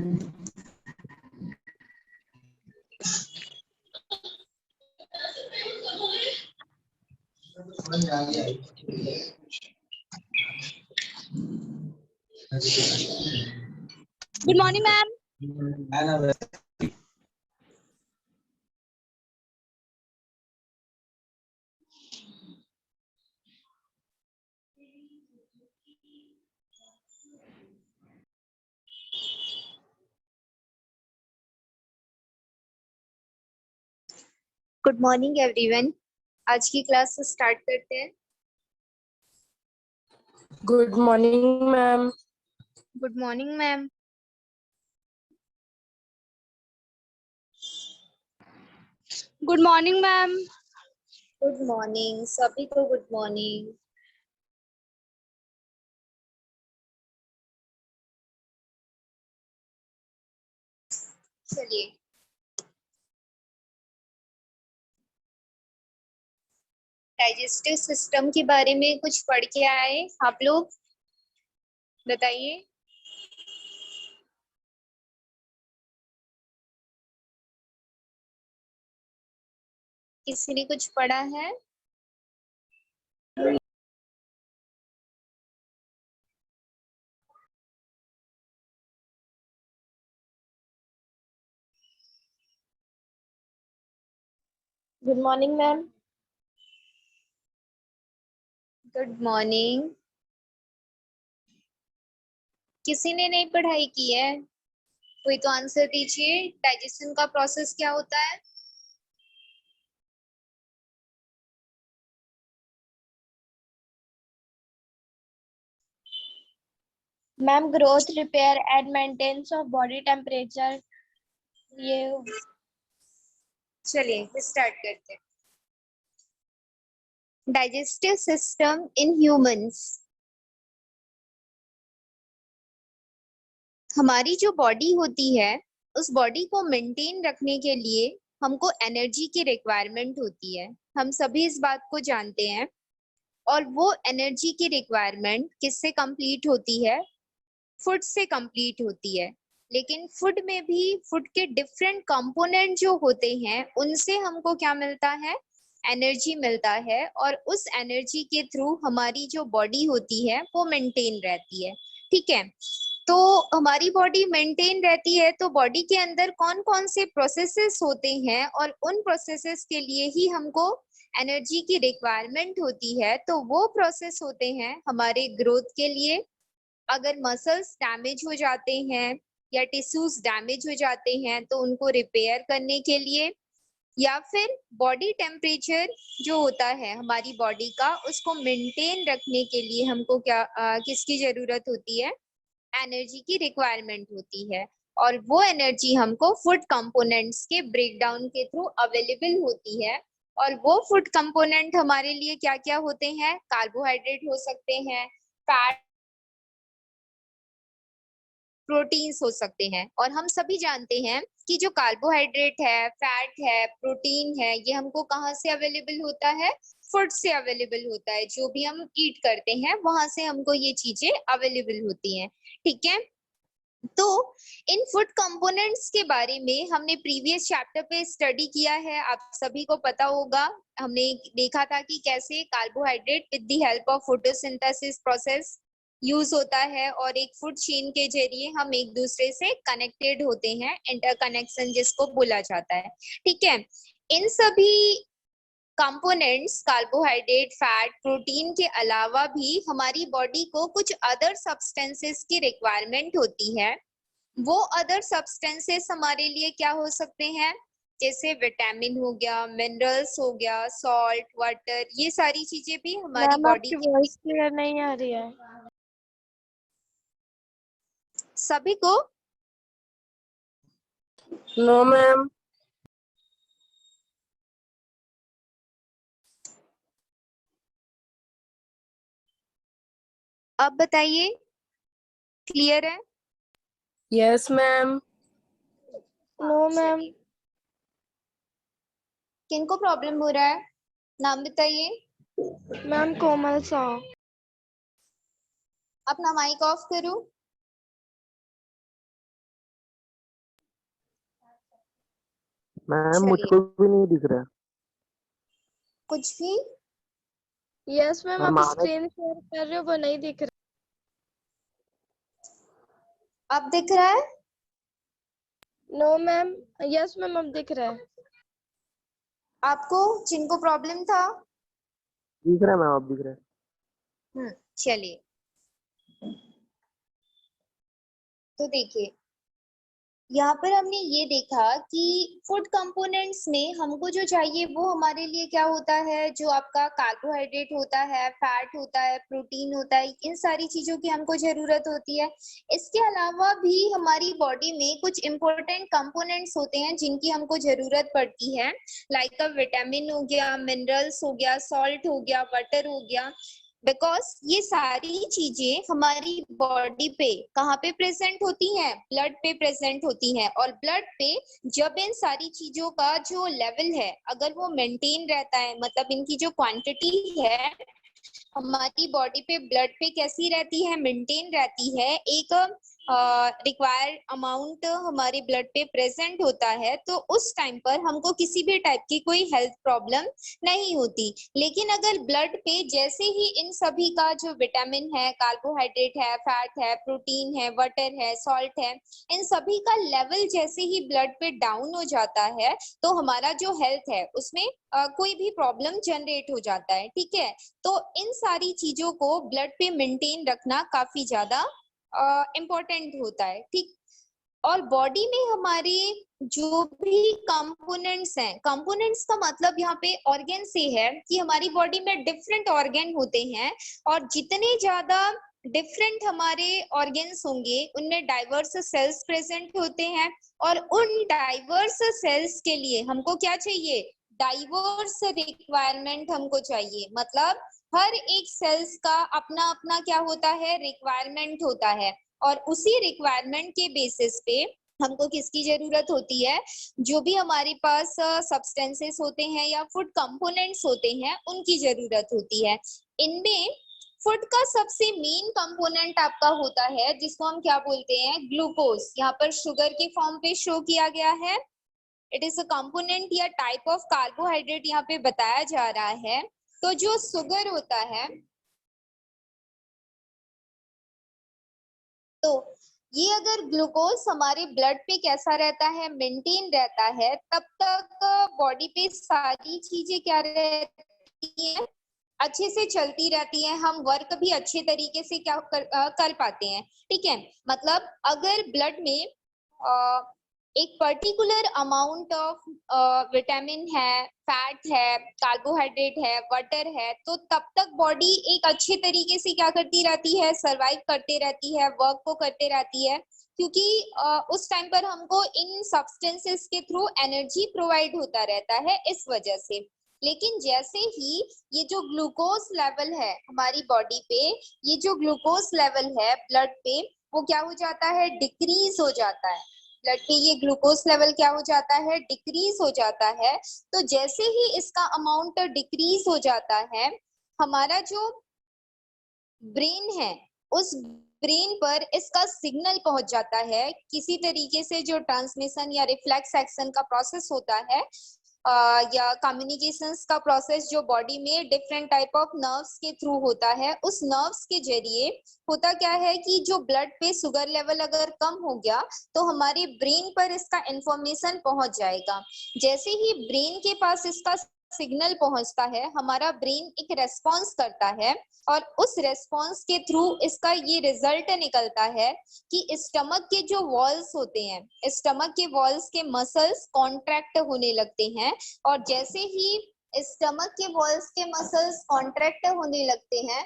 Good morning ma'am. Good morning everyone. आज की class start करते हैं। Good morning ma'am. Good morning ma'am. Good morning ma'am. Good morning सभी को। Good morning. चलिए डाइजेस्टिव सिस्टम के बारे में कुछ पढ़ के आए आप लोग, बताइए। किसी ने कुछ पढ़ा है? Good morning ma'am. Good morning. किसी ने नहीं पढ़ाई की है? कोई तो आंसर दीजिए। डाइजेशन का प्रोसेस क्या होता है? Ma'am growth, repair and maintenance of body temperature. ये चलिए स्टार्ट करते हैं। Digestive system in humans. हमारी जो बॉडी होती है उस बॉडी को मेंटेन रखने के लिए हमको एनर्जी की रिक्वायरमेंट होती है। हम सभी इस बात को जानते हैं। और वो एनर्जी की रिक्वायरमेंट किससे कंप्लीट होती है? फूड से कंप्लीट होती है। लेकिन फूड में भी फूड के डिफरेंट कंपोनेंट जो होते हैं उनसे हमको क्या मिलता है? एनर्जी मिलता है। और उस एनर्जी के थ्रू हमारी जो बॉडी होती है वो मेंटेन रहती है। ठीक है, तो हमारी बॉडी मेंटेन रहती है तो बॉडी के अंदर कौन कौन से प्रोसेसेस होते हैं और उन प्रोसेसेस के लिए ही हमको एनर्जी की रिक्वायरमेंट होती है। तो वो प्रोसेस होते हैं हमारे ग्रोथ के लिए। अगर मसल्स डैमेज हो जाते हैं या टिश्यूज डैमेज हो जाते हैं तो उनको रिपेयर करने के लिए, या फिर बॉडी टेम्परेचर जो होता है हमारी बॉडी का उसको मेंटेन रखने के लिए हमको क्या किसकी जरूरत होती है? एनर्जी की रिक्वायरमेंट होती है। और वो एनर्जी हमको फूड कंपोनेंट्स के ब्रेकडाउन के थ्रू अवेलेबल होती है। और वो फूड कंपोनेंट हमारे लिए क्या क्या होते हैं? कार्बोहाइड्रेट हो सकते हैं, फैट, प्रोटीन्स हो सकते हैं। और हम सभी जानते हैं कि जो कार्बोहाइड्रेट है, फैट है, प्रोटीन है, ये हमको कहाँ से अवेलेबल होता है? फूड से अवेलेबल होता है। जो भी हम ईट करते हैं वहां से हमको ये चीजें अवेलेबल होती हैं। ठीक है, तो इन फूड कंपोनेंट्स के बारे में हमने प्रीवियस चैप्टर पे स्टडी किया है, आप सभी को पता होगा। हमने देखा था कि कैसे carbohydrate with the help of photosynthesis process use होता है और एक फूड चेन के जरिए हम एक दूसरे से कनेक्टेड होते हैं, इंटरकनेक्शन जिसको बोला जाता है। ठीक है, इन सभी कंपोनेंट्स कार्बोहाइड्रेट, फैट, प्रोटीन के अलावा भी हमारी बॉडी को कुछ अदर सब्सटेंसेस की रिक्वायरमेंट होती है। वो अदर सब्सटेंसेस हमारे लिए क्या हो सकते हैं? जैसे विटामिन हो गया, मिनरल्स हो गया, सॉल्ट, वाटर, ये सारी चीजें भी हमारी मैम बॉडी आपकी की वॉइस क्लियर नहीं आ रही है। सभी को। No ma'am. अब बताइए, क्लियर है? Yes ma'am. No ma'am. किनको प्रॉब्लम हो रहा है? नाम बताइए। मैम कोमल सा। अपना माइक ऑफ करो। मैम चलिए, मुझको भी नहीं दिख रहा है। कुछ भी। यस मैम, मैम आप आधा स्क्रीन शेयर कर रहे हो वो नहीं दिख रहा। अब दिख रहा है? No ma'am. यस मैम, अब दिख रहा है। आपको जिनको प्रॉब्लम था? दिख रहा है मैम, अब दिख रहा है। चलिए, तो देखिए, यहाँ पर हमने ये देखा कि फूड कंपोनेंट्स में हमको जो चाहिए वो हमारे लिए क्या होता है, जो आपका कार्बोहाइड्रेट होता है, फैट होता है, प्रोटीन होता है, इन सारी चीजों की हमको जरूरत होती है। इसके अलावा भी हमारी बॉडी में कुछ इंपॉर्टेंट कंपोनेंट्स होते हैं जिनकी हमको जरूरत पड़ती है, लाइक विटामिन हो गया, मिनरल्स हो गया, सॉल्ट हो गया, वाटर हो गया। बिकॉज ये सारी चीजें हमारी बॉडी पे कहाँ पे प्रेजेंट होती हैं? ब्लड पे प्रेजेंट होती हैं। और ब्लड पे जब इन सारी चीजों का जो लेवल है अगर वो मेंटेन रहता है, मतलब इनकी जो क्वांटिटी है हमारी बॉडी पे ब्लड पे कैसी रहती है? मेंटेन रहती है। एक रिक्वायर्ड अमाउंट हमारे ब्लड पे प्रेजेंट होता है, तो उस टाइम पर हमको किसी भी टाइप की कोई हेल्थ प्रॉब्लम नहीं होती। लेकिन अगर ब्लड पे जैसे ही इन सभी का जो विटामिन है, कार्बोहाइड्रेट है, फैट है, प्रोटीन है, वाटर है, सॉल्ट है, इन सभी का लेवल जैसे ही ब्लड पे डाउन हो जाता है, तो हमारा जो हेल्थ है उसमें कोई भी प्रॉब्लम जनरेट हो जाता है। ठीक है, तो इन सारी चीजों को ब्लड पे मेंटेन रखना काफी ज्यादा इम्पोर्टेंट होता है। ठीक, और बॉडी में हमारे जो भी कंपोनेंट्स हैं, कंपोनेंट्स का मतलब यहाँ पे ऑर्गन से है कि हमारी बॉडी में डिफरेंट ऑर्गन होते हैं, और जितने ज्यादा डिफरेंट हमारे ऑर्गन्स होंगे उनमें डाइवर्स सेल्स प्रेजेंट होते हैं। और उन डाइवर्स सेल्स के लिए हमको क्या चाहिए? डाइवर्स रिक्वायरमेंट हमको चाहिए। मतलब हर एक सेल्स का अपना अपना क्या होता है? रिक्वायरमेंट होता है। और उसी रिक्वायरमेंट के बेसिस पे हमको किसकी जरूरत होती है? जो भी हमारे पास सब्सटेंसेस होते हैं या फूड कंपोनेंट्स होते हैं उनकी जरूरत होती है। इनमें फूड का सबसे मेन कंपोनेंट आपका होता है जिसको हम क्या बोलते हैं? ग्लूकोज। यहाँ पर शुगर के फॉर्म पे शो किया गया है। इट इज अ कंपोनेंट या टाइप ऑफ कार्बोहाइड्रेट यहाँ पे बताया जा रहा है। तो जो शुगर होता है, तो ये अगर ग्लूकोज हमारे ब्लड पे कैसा रहता है? मेंटेन रहता है, तब तक बॉडी पे सारी चीजें क्या रहती हैं? अच्छे से चलती रहती हैं। हम वर्क भी अच्छे तरीके से क्या कर पाते हैं। ठीक है, मतलब अगर ब्लड में एक पर्टिकुलर अमाउंट ऑफ विटामिन है, फैट है, कार्बोहाइड्रेट है, वाटर है, तो तब तक बॉडी एक अच्छे तरीके से क्या करती रहती है? सरवाइव करते रहती है, वर्क को करते रहती है, क्योंकि उस टाइम पर हमको इन सब्सटेंसेस के थ्रू एनर्जी प्रोवाइड होता रहता है, इस वजह से। लेकिन जैसे ही ये जो ग्लूकोज लेवल है हमारी बॉडी पे, ये जो ग्लूकोज लेवल है ब्लड पे, वो क्या हो जाता है? डिक्रीज हो जाता है। ब्लड पे ये ग्लूकोज लेवल क्या हो जाता है? डिक्रीज हो जाता है। तो जैसे ही इसका अमाउंट डिक्रीज हो जाता है, हमारा जो ब्रेन है उस ब्रेन पर इसका सिग्नल पहुंच जाता है। किसी तरीके से जो ट्रांसमिशन या रिफ्लेक्स एक्शन का प्रोसेस होता है, या कम्युनिकेशंस का प्रोसेस जो बॉडी में डिफरेंट टाइप ऑफ नर्व्स के थ्रू होता है, उस नर्व्स के जरिए होता क्या है कि जो ब्लड पे शुगर लेवल अगर कम हो गया तो हमारे ब्रेन पर इसका इंफॉर्मेशन पहुंच जाएगा। जैसे ही ब्रेन के पास इसका सिग्नल पहुंचता है, हमारा ब्रेन एक रेस्पॉन्स करता है, और उस रेस्पॉन्स के थ्रू इसका ये रिजल्ट निकलता है कि स्टमक के जो वॉल्स होते हैं, स्टमक के वॉल्स के मसल्स कॉन्ट्रैक्ट होने लगते हैं। और जैसे ही स्टमक के वॉल्स के मसल्स कॉन्ट्रैक्ट होने लगते हैं,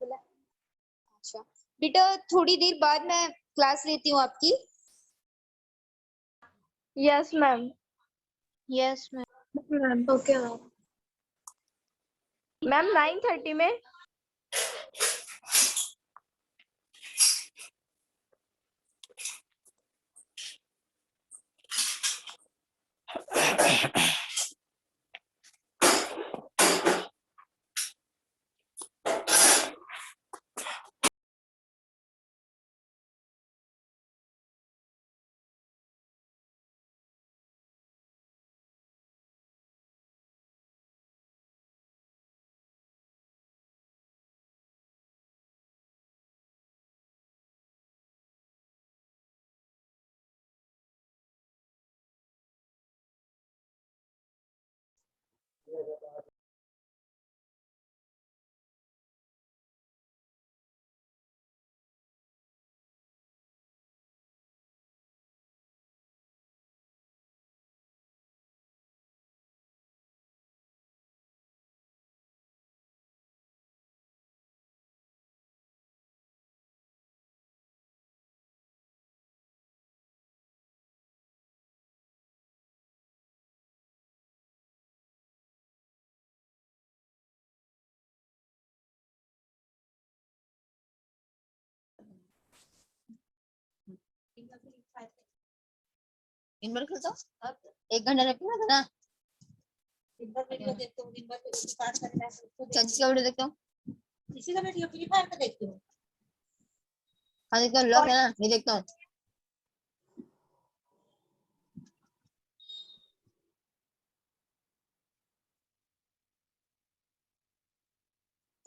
अच्छा बेटा, थोड़ी देर बाद मैं क्लास लेती हूँ आपकी। Yes ma'am. Yes ma'am okay ma'am. Ma'am 9:30 में। दिन भर खेलता हूँ, 1 घंटा नहीं पीता ना। दिन भर वीडियो देखते हो, दिन भर फ्री फायर करता है, उसको अच्छा, देखते किसका वीडियो देखता हूँ? हो। इसी का वीडियो फ्री फायर का देखते हो। हाँ, देखता हूँ, लॉक है ना, ये देखता हूँ।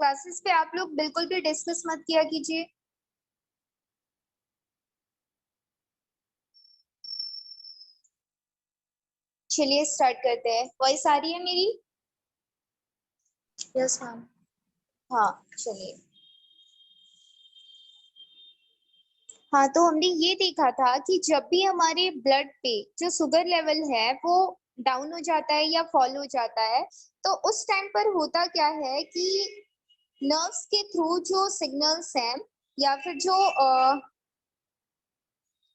क्लासेस पे आप लोग बिल्कुल भी डिस्कस मत किया कीजिए। चलिए स्टार्ट करते हैं। वॉइस आ रही है मेरी? Yes ma'am. हाँ चलिए। हाँ, तो हमने ये देखा था कि जब भी हमारे ब्लड पे जो शुगर लेवल है वो डाउन हो जाता है या फॉल हो जाता है, तो उस टाइम पर होता क्या है कि नर्व्स के थ्रू जो सिग्नल्स हैं या फिर जो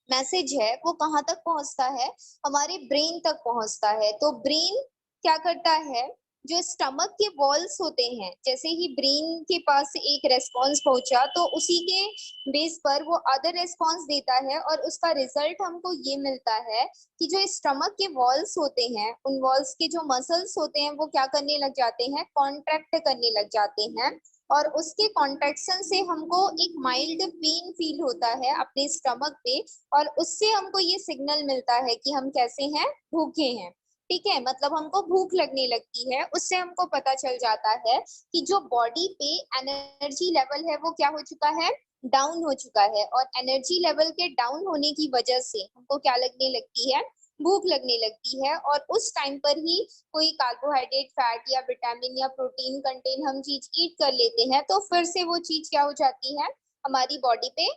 मैसेज है वो कहाँ तक पहुंचता है, हमारे ब्रेन तक पहुंचता है। तो ब्रेन क्या करता है, जो स्टमक के वॉल्स होते हैं, जैसे ही ब्रेन के पास एक रेस्पॉन्स पहुंचा तो उसी के बेस पर वो अदर रेस्पॉन्स देता है, और उसका रिजल्ट हमको ये मिलता है कि जो स्टमक के वॉल्स होते हैं, उन वॉल्स के जो मसल्स होते हैं वो क्या करने लग जाते हैं, कॉन्ट्रैक्ट करने लग जाते हैं, और उसके कॉन्ट्रैक्शन से हमको एक माइल्ड पेन फील होता है अपने स्टमक पे, और उससे हमको ये सिग्नल मिलता है कि हम कैसे हैं, भूखे हैं। ठीक है, मतलब हमको भूख लगने लगती है। उससे हमको पता चल जाता है कि जो बॉडी पे एनर्जी लेवल है वो क्या हो चुका है, डाउन हो चुका है, और एनर्जी लेवल के डाउन होने की वजह से हमको क्या लगने लगती है, भूख लगने लगती है। और उस टाइम पर ही कोई कार्बोहाइड्रेट, फैट या विटामिन या प्रोटीन कंटेन हम चीज ईट कर लेते हैं, तो फिर से वो चीज क्या हो जाती है, हमारी बॉडी पे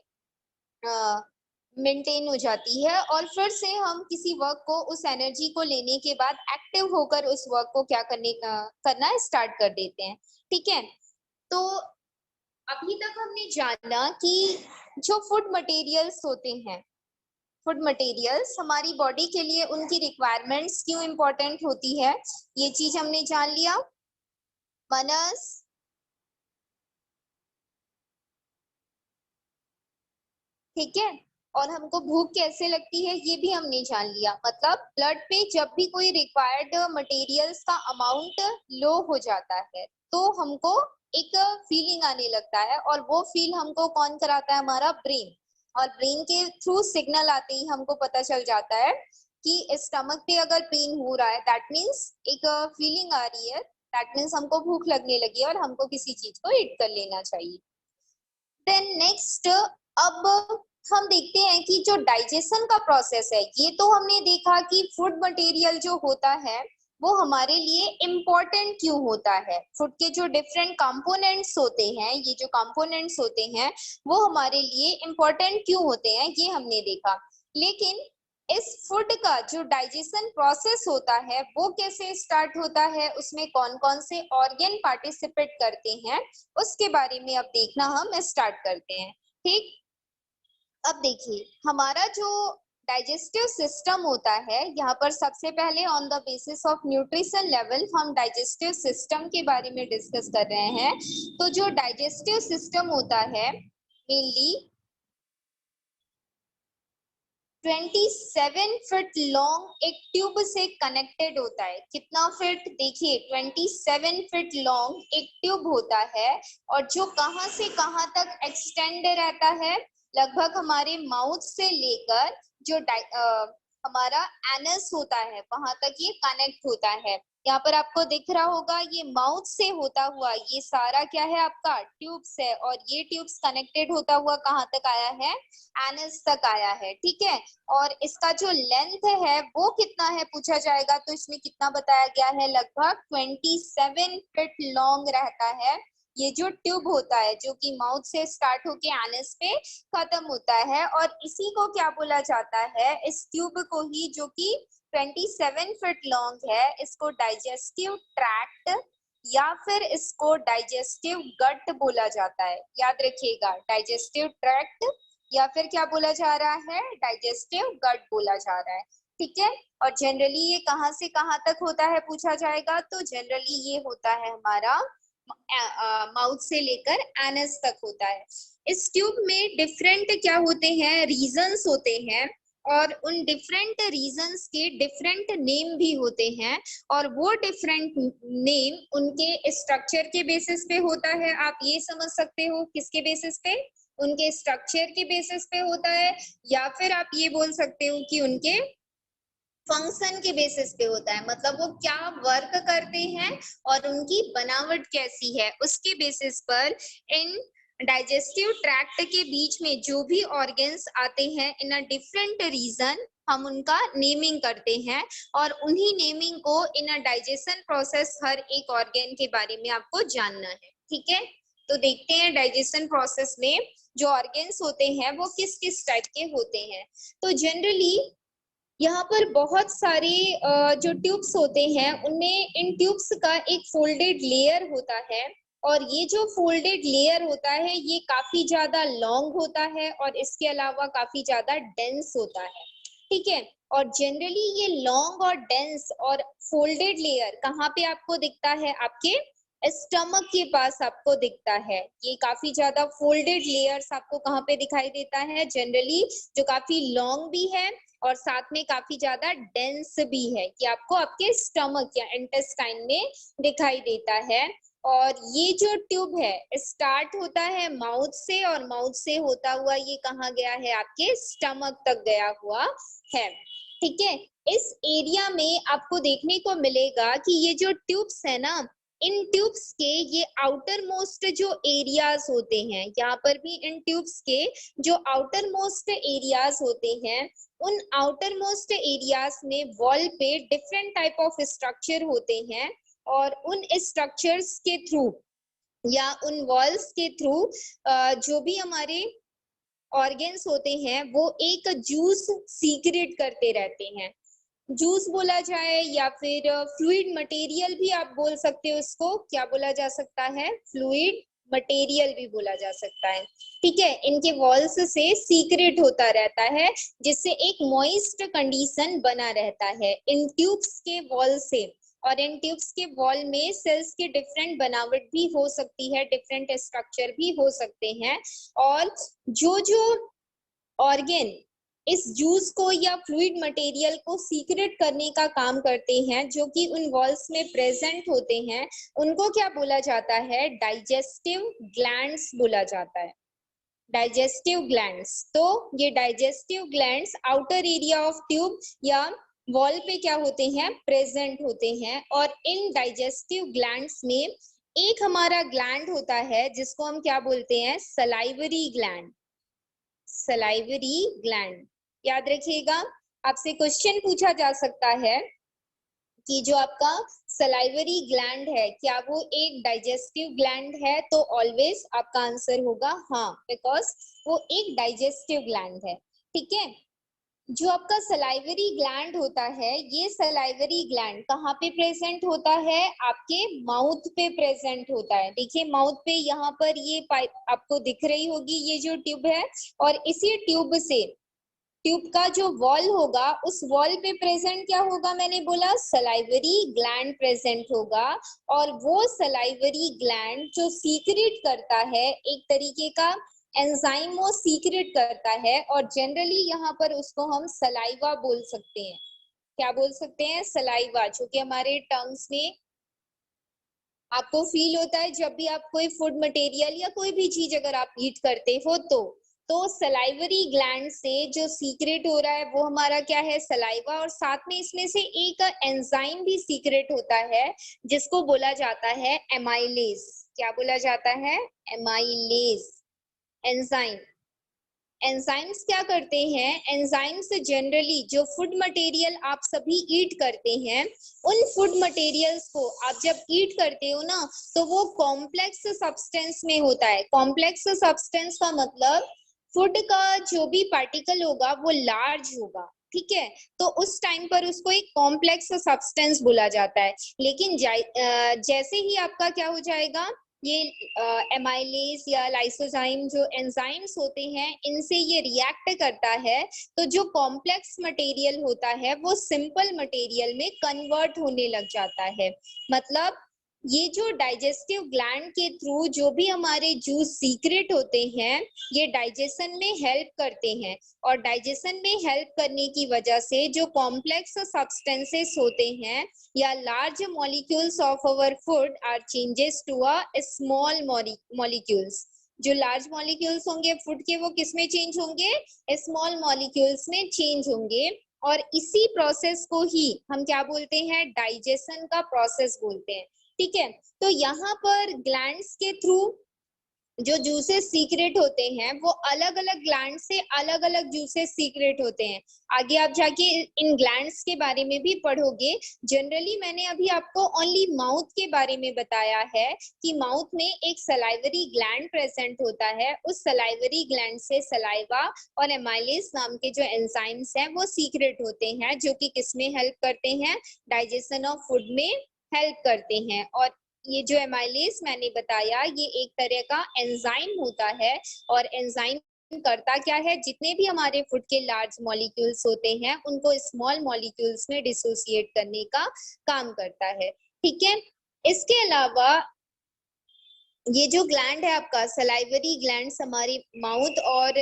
मेंटेन हो जाती है, और फिर से हम किसी वर्क को, उस एनर्जी को लेने के बाद एक्टिव होकर उस वर्क को क्या करना स्टार्ट कर देते हैं। ठीक है, तो अभी तक हमने जाना कि जो फूड मटेरियल्स होते हैं, फूड मटेरियल्स हमारी बॉडी के लिए उनकी रिक्वायरमेंट्स क्यों इम्पोर्टेंट होती है, ये चीज हमने जान लिया। मनस, ठीक है, और हमको भूख कैसे लगती है ये भी हमने जान लिया। मतलब ब्लड पे जब भी कोई रिक्वायर्ड मटेरियल्स का अमाउंट लो हो जाता है तो हमको एक फीलिंग आने लगता है, और वो फील हमको कौन कराता है, हमारा ब्रेन। और ब्रेन के थ्रू सिग्नल आते ही हमको पता चल जाता है कि स्टमक पे अगर पेन हो रहा है, दैट मीन्स एक फीलिंग आ रही है, दैट मीन्स हमको भूख लगने लगी है और हमको किसी चीज को ईट कर लेना चाहिए। देन नेक्स्ट, अब हम देखते हैं कि जो डाइजेशन का प्रोसेस है, ये तो हमने देखा कि फूड मटेरियल जो होता है वो हमारे लिए इम्पोर्टेंट क्यों होता है। फूड के जो डिफरेंट कंपोनेंट्स होते हैं, ये जो कंपोनेंट्स होते हैं वो हमारे लिए इम्पोर्टेंट क्यों होते हैं, ये हमने देखा। लेकिन इस फूड का जो डाइजेशन प्रोसेस होता है वो कैसे स्टार्ट होता है, उसमें कौन कौन से ऑर्गन पार्टिसिपेट करते हैं, उसके बारे में अब देखना हम स्टार्ट करते हैं। ठीक, अब देखिए हमारा जो डाइजेस्टिव सिस्टम होता है, यहाँ पर सबसे पहले on the basis of nutrition level हम डाइजेस्टिव सिस्टम के बारे में डिस्कस कर रहे हैं। तो जो डाइजेस्टिव सिस्टम होता है मेनली 27 फीट लॉन्ग एक ट्यूब से कनेक्टेड होता है। कितना फीट, देखिए 27 फीट लॉन्ग एक ट्यूब होता है, और जो कहां से कहां तक एक्सटेंड रहता है, लगभग हमारे माउथ से लेकर जो हमारा एनस होता है वहां तक ये कनेक्ट होता है। यहाँ पर आपको दिख रहा होगा ये माउथ से होता हुआ ये सारा क्या है, आपका ट्यूब्स है, और ये ट्यूब्स कनेक्टेड होता हुआ कहाँ तक आया है, एनस तक आया है। ठीक है, और इसका जो लेंथ है वो कितना है पूछा जाएगा, तो इसमें कितना बताया गया है, लगभग 27 फीट लॉन्ग रहता है ये जो ट्यूब होता है, जो कि माउथ से स्टार्ट होके एनस पे खत्म होता है। और इसी को क्या बोला जाता है, इस ट्यूब को ही, जो कि 27 फीट लॉन्ग है, इसको डाइजेस्टिव ट्रैक्ट या फिर इसको डाइजेस्टिव गट बोला जाता है। याद रखिएगा, डाइजेस्टिव ट्रैक्ट या फिर क्या बोला जा रहा है, डाइजेस्टिव गट बोला जा रहा है। ठीक है, और जनरली ये कहाँ से कहाँ तक होता है पूछा जाएगा, तो जनरली ये होता है हमारा माउथ से लेकर एनस तक होता है। इस ट्यूब में डिफरेंट क्या होते हैं, रीजन्स होते हैं, और उन डिफरेंट रीजन्स के डिफरेंट नेम भी होते हैं, और वो डिफरेंट नेम उनके स्ट्रक्चर के बेसिस पे होता है। आप ये समझ सकते हो किसके बेसिस पे, उनके स्ट्रक्चर के बेसिस पे होता है, या फिर आप ये बोल सकते हो कि उनके फंक्शन के बेसिस पे होता है, मतलब वो क्या वर्क करते हैं और उनकी बनावट कैसी है, उसके बेसिस पर इन डाइजेस्टिव ट्रैक्ट के बीच में जो भी ऑर्गन्स आते हैं इन अ डिफरेंट रीजन, हम उनका नेमिंग करते हैं, और उन्हीं नेमिंग को इन अ डाइजेशन प्रोसेस हर एक ऑर्गन के बारे में आपको जानना है। ठीक है, तो देखते हैं डाइजेशन प्रोसेस में जो ऑर्गन्स होते हैं वो किस किस टाइप के होते हैं। तो जनरली यहाँ पर बहुत सारे जो ट्यूब्स होते हैं उनमें इन ट्यूब्स का एक फोल्डेड लेयर होता है, और ये जो फोल्डेड लेयर होता है ये काफी ज्यादा लॉन्ग होता है और इसके अलावा काफी ज्यादा डेंस होता है। ठीक है, और जनरली ये लॉन्ग और डेंस और फोल्डेड लेयर कहाँ पे आपको दिखता है, आपके स्टमक के पास आपको दिखता है। ये काफी ज्यादा फोल्डेड लेयर्स आपको कहाँ पे दिखाई देता है, जनरली जो काफी लॉन्ग भी है और साथ में काफी ज्यादा डेंस भी है, कि आपको आपके स्टमक या इंटेस्टाइन में दिखाई देता है। और ये जो ट्यूब है स्टार्ट होता है माउथ से, और माउथ से होता हुआ ये कहाँ गया है, आपके स्टमक तक गया हुआ है। ठीक है, इस एरिया में आपको देखने को मिलेगा कि ये जो ट्यूब्स है ना, इन ट्यूब्स के ये आउटर मोस्ट जो एरियाज होते हैं, यहाँ पर भी इन ट्यूब्स के जो आउटर मोस्ट एरियाज होते हैं, उन आउटर मोस्ट एरियाज में वॉल पे डिफरेंट टाइप ऑफ स्ट्रक्चर होते हैं, और उन स्ट्रक्चर्स के थ्रू या उन वॉल्स के थ्रू जो भी हमारे ऑर्गन्स होते हैं वो एक जूस सीक्रेट करते रहते हैं। जूस बोला जाए या फिर फ्लूइड मटेरियल भी आप बोल सकते हो, इसको क्या बोला जा सकता है, फ्लूइड मटेरियल भी बोला जा सकता है। ठीक है, इनके वॉल्स से सीक्रेट होता रहता है, जिससे एक मॉइस्ट कंडीशन बना रहता है इन ट्यूब्स के वॉल से। और इन ट्यूब्स के वॉल में सेल्स की डिफरेंट बनावट भी हो सकती है, डिफरेंट स्ट्रक्चर भी हो सकते हैं, और जो जो ऑर्गन इस जूस को या फ्लूइड मटेरियल को सीक्रेट करने का काम करते हैं, जो कि उन वॉल्स में प्रेजेंट होते हैं, उनको क्या बोला जाता है, डाइजेस्टिव ग्लैंड्स बोला जाता है, डाइजेस्टिव ग्लैंड्स। तो ये digestive glands outer area of tube या वॉल पे क्या होते हैं, प्रेजेंट होते हैं। और इन डाइजेस्टिव ग्लैंड्स में एक हमारा ग्लैंड होता है जिसको हम क्या बोलते हैं, सलाइवरी ग्लैंड, सलाइवरी ग्लैंड। याद रखिएगा, आपसे क्वेश्चन पूछा जा सकता है कि जो आपका सलाइवरी ग्लैंड है क्या वो एक डाइजेस्टिव ग्लैंड है, तो ऑलवेज आपका आंसर होगा हाँ, बिकॉज वो एक डाइजेस्टिव ग्लैंड है। ठीक है, जो आपका सलाइवरी ग्लैंड होता है, ये सलाइवरी ग्लैंड कहाँ पे प्रेजेंट होता है, आपके माउथ पे प्रेजेंट होता है। देखिए माउथ पे यहाँ पर ये पाइप आपको दिख रही होगी, ये जो ट्यूब है, और इसी ट्यूब से ट्यूब का जो वॉल होगा उस वॉल पे प्रेजेंट क्या होगा, मैंने बोला सलाइवरी ग्लैंड प्रेजेंट होगा। और वो सलाइवरी ग्लैंड जो सीक्रेट करता है एक तरीके का एंजाइम, वो सीक्रेट करता है, और जनरली यहाँ पर उसको हम सलाइवा बोल सकते हैं। क्या बोल सकते हैं, सलाइवा, जो कि हमारे टंग्स में आपको फील होता है जब भी आप कोई फूड मटेरियल या कोई भी चीज अगर आप ईट करते हो तो सलाइवरी ग्लैंड से जो सीक्रेट हो रहा है वो हमारा क्या है, सलाइवा। और साथ में इसमें से एक एंजाइम भी सीक्रेट होता है जिसको बोला जाता है एमाइलेज। क्या बोला जाता है, एमाइलेज एंजाइम। एंजाइम्स क्या करते हैं, एंजाइम्स जनरली जो फूड मटेरियल आप सभी ईट करते हैं, उन फूड मटेरियल्स को आप जब ईट करते हो ना, तो वो कॉम्प्लेक्स सब्सटेंस में होता है। कॉम्प्लेक्स सब्सटेंस का मतलब फूड का जो भी पार्टिकल होगा वो लार्ज होगा। ठीक है, तो उस टाइम पर उसको एक कॉम्प्लेक्स सब्सटेंस बोला जाता है। लेकिन जैसे ही आपका क्या हो जाएगा, ये एमाइलेज या लाइसोजाइम जो एंजाइम्स होते हैं, इनसे ये रिएक्ट करता है, तो जो कॉम्प्लेक्स मटेरियल होता है वो सिंपल मटेरियल में कन्वर्ट होने लग जाता है। मतलब ये जो डाइजेस्टिव ग्लैंड के थ्रू जो भी हमारे जूस सीक्रेट होते हैं ये डाइजेशन में हेल्प करते हैं, और डाइजेशन में हेल्प करने की वजह से जो कॉम्प्लेक्स सब्सटेंसेस होते हैं या large molecules of our food are changes to a small molecules. जो लार्ज मॉलिक्यूल्स होंगे फूड के वो किस में चेंज होंगे, स्मॉल मॉलिक्यूल्स में चेंज होंगे, और इसी प्रोसेस को ही हम क्या बोलते हैं, डाइजेशन का प्रोसेस बोलते हैं। ठीक है, तो यहाँ पर ग्लैंड्स के थ्रू जो जूसेस सीक्रेट होते हैं वो अलग अलग ग्लैंड से अलग अलग जूसेस सीक्रेट होते हैं। आगे आप जाके इन ग्लैंड्स के बारे में भी पढ़ोगे। जनरली मैंने अभी आपको ओनली माउथ के बारे में बताया है कि माउथ में एक सलाइवरी ग्लैंड प्रेजेंट होता है, उस सलाइवरी ग्लैंड से सलाइवा और एमाइलेज नाम के जो एंजाइम्स हैं वो सीक्रेट होते हैं, जो कि किसमें हेल्प करते हैं, डाइजेशन ऑफ फूड में हेल्प करते हैं। और ये जो एमाइलेज मैंने बताया ये एक तरह का एंजाइम होता है, और एंजाइम करता क्या है, जितने भी हमारे फूड के लार्ज मॉलिक्यूल्स होते हैं उनको स्मॉल मॉलिक्यूल्स में डिसोसिएट करने का काम करता है। ठीक है, इसके अलावा ये जो ग्लैंड है आपका सलाइवरी ग्लैंड हमारे माउथ, और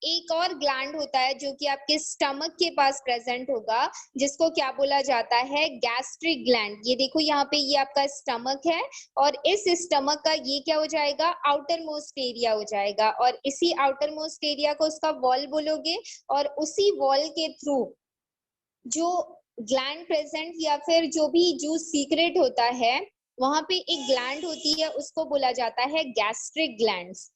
एक और ग्लैंड होता है जो कि आपके स्टमक के पास प्रेजेंट होगा, जिसको क्या बोला जाता है, गैस्ट्रिक ग्लैंड। ये देखो यहाँ पे ये आपका स्टमक है, और इस स्टमक का ये क्या हो जाएगा, आउटर मोस्ट एरिया हो जाएगा, और इसी आउटर मोस्ट एरिया को उसका वॉल बोलोगे, और उसी वॉल के थ्रू जो ग्लैंड प्रेजेंट या फिर जो भी जूस सीक्रेट होता है वहां पे एक ग्लैंड होती है, उसको बोला जाता है गैस्ट्रिक ग्लैंड्स।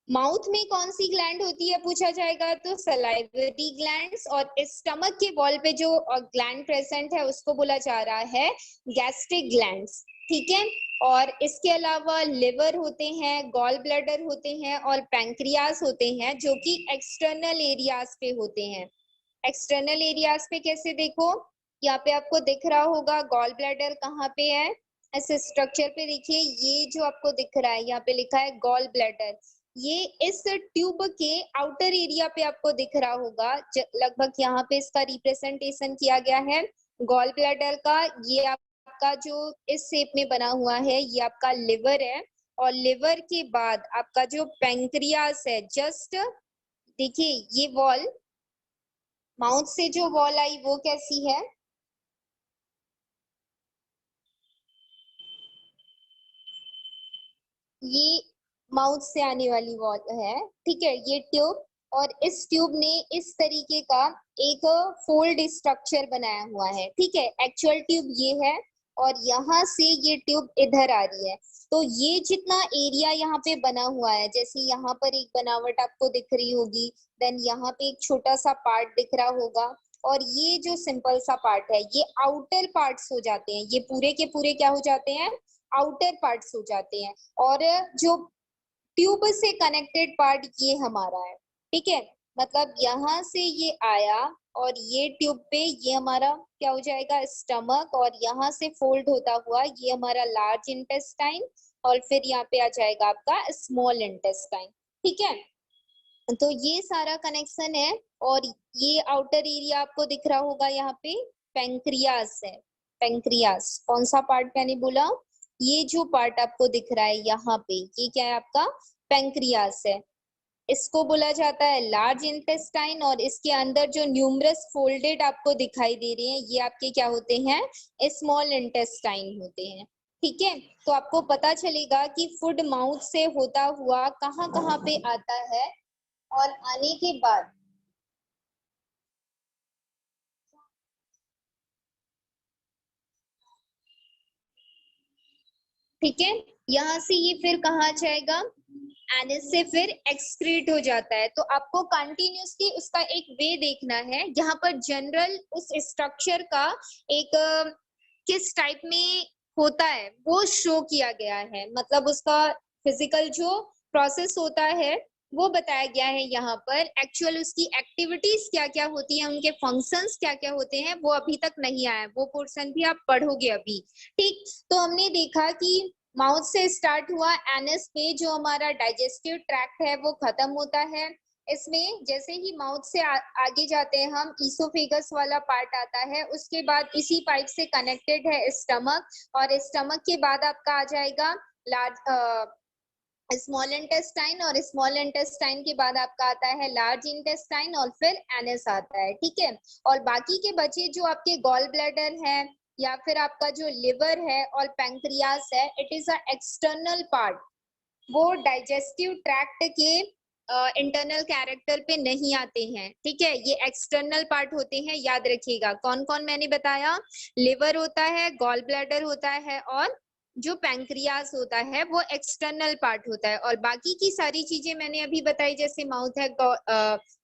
माउथ में कौन सी ग्लैंड होती है पूछा जाएगा तो सलाइवरी ग्लैंड्स, और स्टमक के वॉल पे जो ग्लैंड प्रेजेंट है उसको बोला जा रहा है गैस्ट्रिक ग्लैंड्स। ठीक है, और इसके अलावा लिवर होते हैं, गॉल ब्लैडर होते हैं, और पैंक्रियास होते हैं जो कि एक्सटर्नल एरियाज पे होते हैं। एक्सटर्नल एरियाज पे कैसे, देखो यहाँ पे आपको दिख रहा होगा गॉल ब्लैडर कहाँ पे है, ऐसे स्ट्रक्चर पे देखिए, ये जो आपको दिख रहा है यहाँ पे लिखा है गॉल ब्लैडर, ये इस ट्यूब के आउटर एरिया पे आपको दिख रहा होगा, लगभग यहाँ पे इसका रिप्रेजेंटेशन किया गया है गॉल ब्लैडर का। ये आपका जो इस शेप में बना हुआ है ये आपका लिवर है, और लिवर के बाद आपका जो पैंक्रियास है, जस्ट देखिए ये वॉल, माउथ से जो वॉल आई वो कैसी है, ये माउथ से आने वाली वॉल है। ठीक है, ये ट्यूब, और इस ट्यूब ने इस तरीके का एक फोल्ड स्ट्रक्चर बनाया हुआ है। ठीक है, एक्चुअल ट्यूब ये है, और यहाँ से ये ट्यूब इधर आ रही है। तो ये जितना एरिया यहाँ पे बना हुआ है, जैसे यहाँ पर एक बनावट आपको दिख रही होगी, देन यहाँ पे एक छोटा सा पार्ट दिख रहा होगा, और ये जो सिंपल सा पार्ट है ये आउटर पार्ट्स हो जाते हैं, ये पूरे के पूरे क्या हो जाते हैं, आउटर पार्ट्स हो जाते हैं। और जो ट्यूब से कनेक्टेड पार्ट ये हमारा है। ठीक है, मतलब यहाँ से ये आया और ये ट्यूब पे ये हमारा क्या हो जाएगा, स्टमक, और यहाँ से फोल्ड होता हुआ ये हमारा लार्ज इंटेस्टाइन, और फिर यहाँ पे आ जाएगा आपका स्मॉल इंटेस्टाइन। ठीक है, तो ये सारा कनेक्शन है, और ये आउटर एरिया आपको दिख रहा होगा यहाँ पे पैंक्रियास है। पैंक्रियास कौन सा पार्ट मैंने बोला, ये जो पार्ट आपको दिख रहा है यहाँ पे ये क्या है आपका पैंक्रियास है। इसको बोला जाता है लार्ज इंटेस्टाइन, और इसके अंदर जो न्यूमरस फोल्डेड आपको दिखाई दे रहे हैं ये आपके क्या होते हैं, स्मॉल इंटेस्टाइन होते हैं। ठीक है, तो आपको पता चलेगा कि फूड माउथ से होता हुआ कहाँ कहाँ पे आता है, और आने के बाद ठीक है, यहाँ से ये फिर कहाँ जाएगा, एनएस से फिर एक्सक्रीट हो जाता है। तो आपको कंटिन्यूसली उसका एक वे देखना है, यहाँ पर जनरल उस स्ट्रक्चर का एक किस टाइप में होता है वो शो किया गया है, मतलब उसका फिजिकल जो प्रोसेस होता है वो बताया गया है यहाँ पर। एक्चुअल उसकी एक्टिविटीज क्या क्या होती है, उनके फंक्शंस क्या क्या होते हैं वो अभी तक नहीं आया, वो पोर्शन भी आप पढ़ोगे अभी। ठीक, तो हमने देखा कि माउथ से स्टार्ट हुआ, एनएस पे जो हमारा डाइजेस्टिव ट्रैक्ट है वो खत्म होता है, इसमें जैसे ही माउथ से आगे जाते हैं हम, ईसोफेगस वाला पार्ट आता है, उसके बाद इसी पाइप से कनेक्टेड है स्टमक, और स्टमक के बाद आपका आ जाएगा स्मॉल इंटेस्टाइन, और स्मॉल इंटेस्टाइन के बाद आपका आता है लार्ज इंटेस्टाइन, और फिर एनएस आता है, ठीक है। और बाकी के बचे जो आपके गॉल ब्लैडर है या फिर आपका जो लिवर है और पैंक्रियास है, it is a external part, वो डाइजेस्टिव ट्रैक्ट के इंटरनल कैरेक्टर पे नहीं आते हैं, ठीक है। ये एक्सटर्नल पार्ट होते हैं, याद रखिएगा। कौन कौन मैंने बताया? लिवर होता है, गॉल ब्लैडर होता है, और जो पैंक्रियास होता है वो एक्सटर्नल पार्ट होता है। और बाकी की सारी चीजें मैंने अभी बताई, जैसे माउथ है,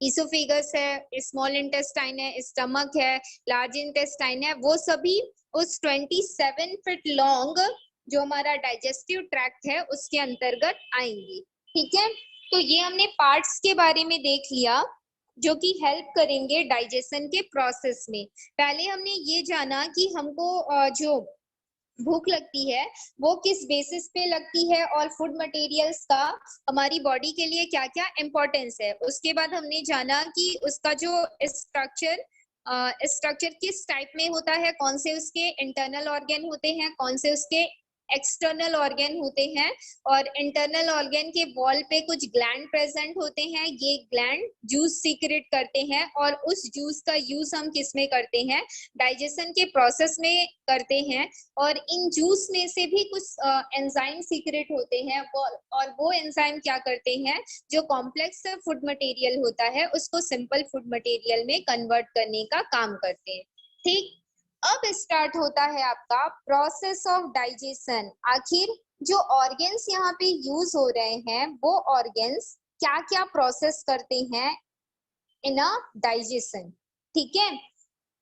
ईसोफेगस है, स्मॉल इंटेस्टाइन है, स्टमक है, लार्ज इंटेस्टाइन है, वो सभी उस 27 फीट लॉन्ग जो हमारा डाइजेस्टिव ट्रैक्ट है उसके अंतर्गत आएंगी, ठीक है। तो ये हमने पार्ट्स के बारे में देख लिया जो कि हेल्प करेंगे डाइजेशन के प्रोसेस में। पहले हमने ये जाना कि हमको जो भूख लगती है वो किस बेसिस पे लगती है, और फूड मटेरियल्स का हमारी बॉडी के लिए क्या क्या इम्पोर्टेंस है। उसके बाद हमने जाना कि उसका जो स्ट्रक्चर किस टाइप में होता है, कौन से उसके इंटरनल ऑर्गन होते हैं, कौन से उसके एक्सटर्नल ऑर्गन होते हैं। और इंटरनल ऑर्गन के वॉल पे कुछ ग्लैंड प्रेजेंट होते हैं, ये ग्लैंड जूस सीक्रेट करते हैं, और उस जूस का यूज हम किस में करते हैं? डाइजेशन के प्रोसेस में करते हैं। और इन जूस में से भी कुछ एंजाइम सीक्रेट होते हैं, और वो एंजाइम क्या करते हैं? जो कॉम्प्लेक्स फूड मटेरियल होता है उसको सिंपल फूड मटेरियल में कन्वर्ट करने का काम करते हैं, ठीक। अब स्टार्ट होता है आपका प्रोसेस ऑफ डाइजेशन। आखिर जो ऑर्गन्स यहाँ पे यूज हो रहे हैं वो ऑर्गन्स क्या क्या प्रोसेस करते हैं इन अ डाइजेशन, ठीक है।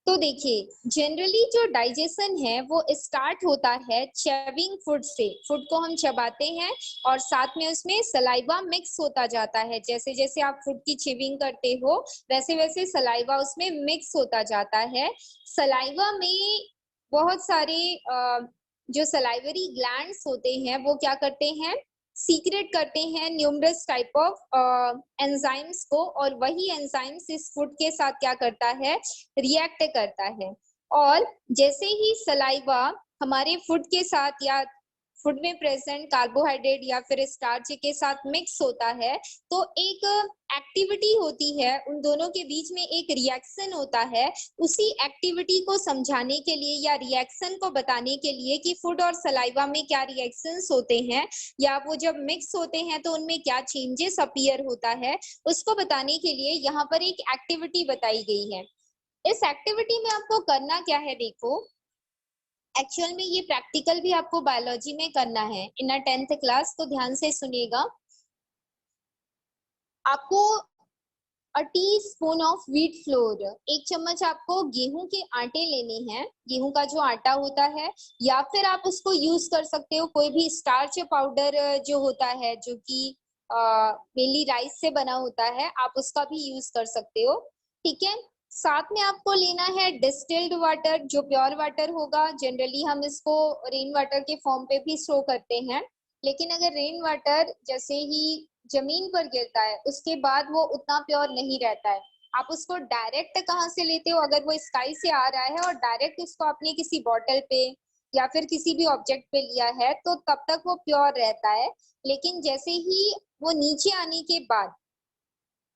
तो देखिए, जनरली जो डाइजेशन है वो स्टार्ट होता है चेविंग फूड से। फूड को हम चबाते हैं और साथ में उसमें सलाइवा मिक्स होता जाता है। जैसे जैसे आप फूड की चेविंग करते हो वैसे वैसे सलाइवा उसमें मिक्स होता जाता है। सलाइवा में बहुत सारे जो सलाइवरी ग्लैंड्स होते हैं वो क्या करते हैं? सीक्रेट करते हैं न्यूमरस टाइप ऑफ एंजाइम्स को, और वही एंजाइम्स इस फूड के साथ क्या करता है? रिएक्ट करता है। और जैसे ही सलाइवा हमारे फूड के साथ या फूड में प्रेजेंट कार्बोहाइड्रेट या फिर स्टार्च के साथ मिक्स होता है तो एक एक्टिविटी होती है, उन दोनों के बीच में एक रिएक्शन होता है। उसी एक्टिविटी को समझाने के लिए या रिएक्शन को बताने के लिए कि फूड और सलाइवा में क्या रिएक्शंस होते हैं या वो जब मिक्स होते हैं तो उनमें क्या चेंजेस अपीयर होता है, उसको बताने के लिए यहाँ पर एक एक्टिविटी बताई गई है। इस एक्टिविटी में आपको करना क्या है? देखो, एक्चुअल में ये प्रैक्टिकल भी आपको बायोलॉजी में करना है इन 10th क्लास, तो ध्यान से सुनिएगा। आपको अ टीस्पून ऑफ व्हीट फ्लोर, एक चम्मच आपको गेहूं के आटे लेने हैं। गेहूं का जो आटा होता है, या फिर आप उसको यूज कर सकते हो कोई भी स्टार्च पाउडर जो होता है, जो कि मेनली राइस से बना होता है, आप उसका भी यूज कर सकते हो, ठीक है। साथ में आपको लेना है डिस्टिल्ड वाटर, जो प्योर वाटर होगा। जनरली हम इसको रेन वाटर के फॉर्म पे भी स्टोर करते हैं, लेकिन अगर रेन वाटर जैसे ही जमीन पर गिरता है उसके बाद वो उतना प्योर नहीं रहता है। आप उसको डायरेक्ट कहाँ से लेते हो? अगर वो स्काई से आ रहा है और डायरेक्ट उसको आपने किसी बॉटल पे या फिर किसी भी ऑब्जेक्ट पे लिया है तो तब तक वो प्योर रहता है। लेकिन जैसे ही वो नीचे आने के बाद,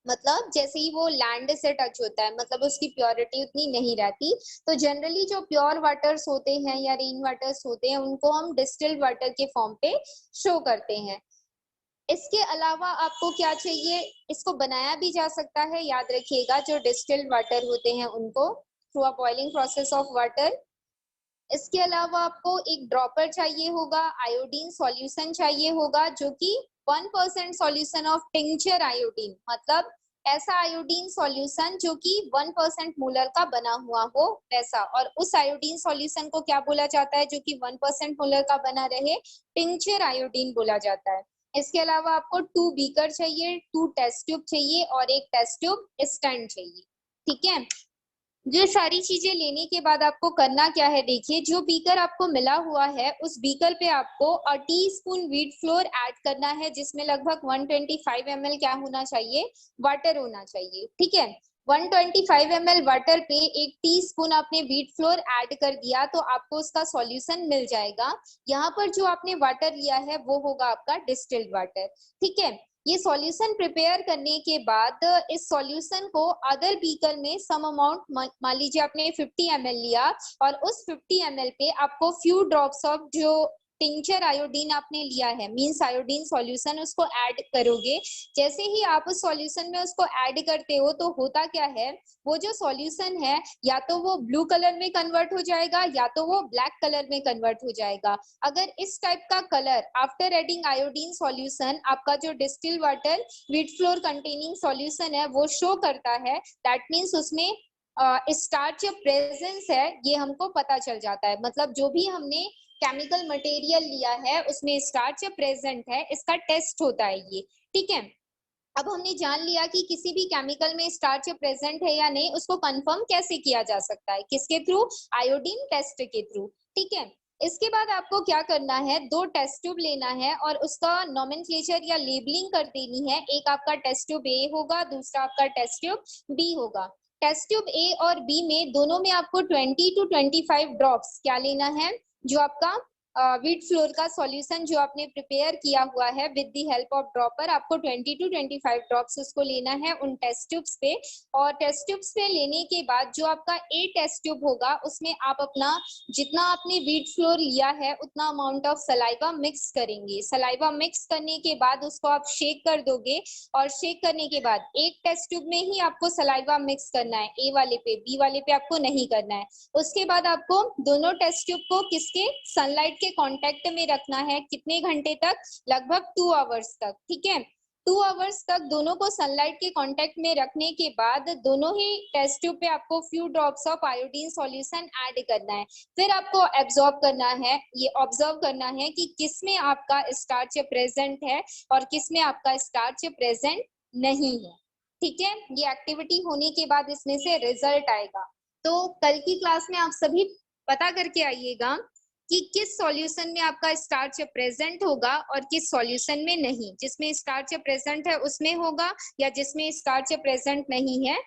मतलब जैसे ही वो लैंड से टच होता है, मतलब उसकी प्योरिटी उतनी नहीं रहती। तो जनरली जो प्योर वाटर्स होते हैं या रेन वाटर्स होते हैं उनको हम डिस्टिल्ड वाटर के फॉर्म पे शो करते हैं। इसके अलावा आपको क्या चाहिए? इसको बनाया भी जा सकता है, याद रखिएगा, जो डिस्टिल्ड वाटर होते हैं उनको through a boiling process of water. इसके अलावा आपको एक ड्रॉपर चाहिए होगा, आयोडीन सॉल्यूशन चाहिए होगा, जो कि 1% सॉल्यूशन ऑफ टिंचर आयोडीन, मतलब ऐसा आयोडीन सॉल्यूशन जो कि 1% मोलर का बना हुआ हो वैसा। और उस आयोडीन सॉल्यूशन को क्या बोला जाता है जो कि 1% मोलर का बना रहे? टिंचर आयोडीन बोला जाता है। इसके अलावा आपको 2 बीकर चाहिए, 2 टेस्ट ट्यूब चाहिए और एक टेस्ट ट्यूब स्टैंड चाहिए, ठीक है। ये सारी चीजें लेने के बाद आपको करना क्या है, देखिए जो बीकर आपको मिला हुआ है उस बीकर पे आपको टीस्पून व्हीट फ्लोर ऐड करना है, जिसमें लगभग 125 ml क्या होना चाहिए, वाटर होना चाहिए। ठीक है, 125 ml वाटर पे 1 टीस्पून आपने व्हीट फ्लोर ऐड कर दिया तो आपको उसका सॉल्यूशन मिल जाएगा। यहाँ पर जो आपने वाटर लिया है वो होगा आपका डिस्टिल्ड वाटर। ठीक है, ये सॉल्यूशन प्रिपेयर करने के बाद इस सॉल्यूशन को अदर बीकर में सम अमाउंट, मान लीजिए आपने 50 ml लिया और उस 50 ml पे आपको फ्यू ड्रॉप्स ऑफ जो टिंचर आयोडीन आपने लिया है, मींस आयोडीन सॉल्यूशन, उसको ऐड करोगे। जैसे ही आप उस सॉल्यूशन में उसको ऐड करते हो तो होता क्या है, वो जो सॉल्यूशन है या तो वो ब्लू कलर में कन्वर्ट हो जाएगा या तो वो ब्लैक कलर में कन्वर्ट हो जाएगा। अगर इस टाइप का colour after adding iodine solution आपका जो distil water wheat flour containing solution है वो शो करता है, दैट मीन्स उसमें स्टार्च प्रेजेंस है, ये हमको पता चल जाता है। मतलब जो भी हमने केमिकल मटेरियल लिया है उसमें स्टार्च प्रेजेंट है, इसका टेस्ट होता है ये। ठीक है, अब हमने जान लिया कि किसी भी केमिकल में स्टार्च प्रेजेंट है या नहीं, उसको कंफर्म कैसे किया जा सकता है, किसके थ्रू, आयोडीन टेस्ट के थ्रू। ठीक है, इसके बाद आपको क्या करना है, 2 टेस्ट ट्यूब लेना है और उसका नोमेनक्लेचर या लेबलिंग कर देनी है। एक आपका टेस्ट ट्यूब ए होगा, दूसरा आपका टेस्ट ट्यूब बी होगा। टेस्ट ट्यूब ए और बी में दोनों में आपको 20 to 25 ड्रॉप्स क्या लेना है, जो आपका व्हीट फ्लोर का सॉल्यूशन जो आपने प्रिपेयर किया हुआ है with the help of dropper, आपको 20 to 25 ड्रॉप्स उसको लेना है उन टेस्ट ट्यूब्स पे। और टेस्ट ट्यूब्स पे लेने के बाद जो आपका ए टेस्ट ट्यूब होगा उसमें आप अपना जितना आपने व्हीट फ्लोर लिया है उतना अमाउंट ऑफ सलाइवा मिक्स करेंगे। सलाइवा मिक्स करने के बाद उसको आप शेक कर दोगे और शेक करने के बाद एक टेस्ट ट्यूब में ही आपको सलाइवा मिक्स करना है, ए वाले पे, बी वाले पे आपको नहीं करना है। उसके बाद आपको दोनों टेस्ट ट्यूब को किसके, सनलाइट के कांटेक्ट में रखना है। कितने घंटे तक, लगभग 2 आवर्स तक। ठीक है, 2 आवर्स तक दोनों को सनलाइट के कांटेक्ट में रखने के बाद दोनों ही टेस्ट ट्यूब पे आपको few drops of iodine solution add करना है। फिर आपको एब्जॉर्ब करना है, ये ऑब्जर्व करना है कि किसमें आपका स्टार्च प्रेजेंट है और किसमें आपका स्टार्च प्रेजेंट नहीं है। ठीक है, ये एक्टिविटी होने के बाद इसमें से रिजल्ट आएगा। तो कल की क्लास में आप सभी पता करके आइएगा कि किस सॉल्यूशन में आपका स्टार्च प्रेजेंट होगा और किस सॉल्यूशन में नहीं। जिसमें स्टार्च प्रेजेंट है उसमें होगा या जिसमें स्टार्च प्रेजेंट नहीं है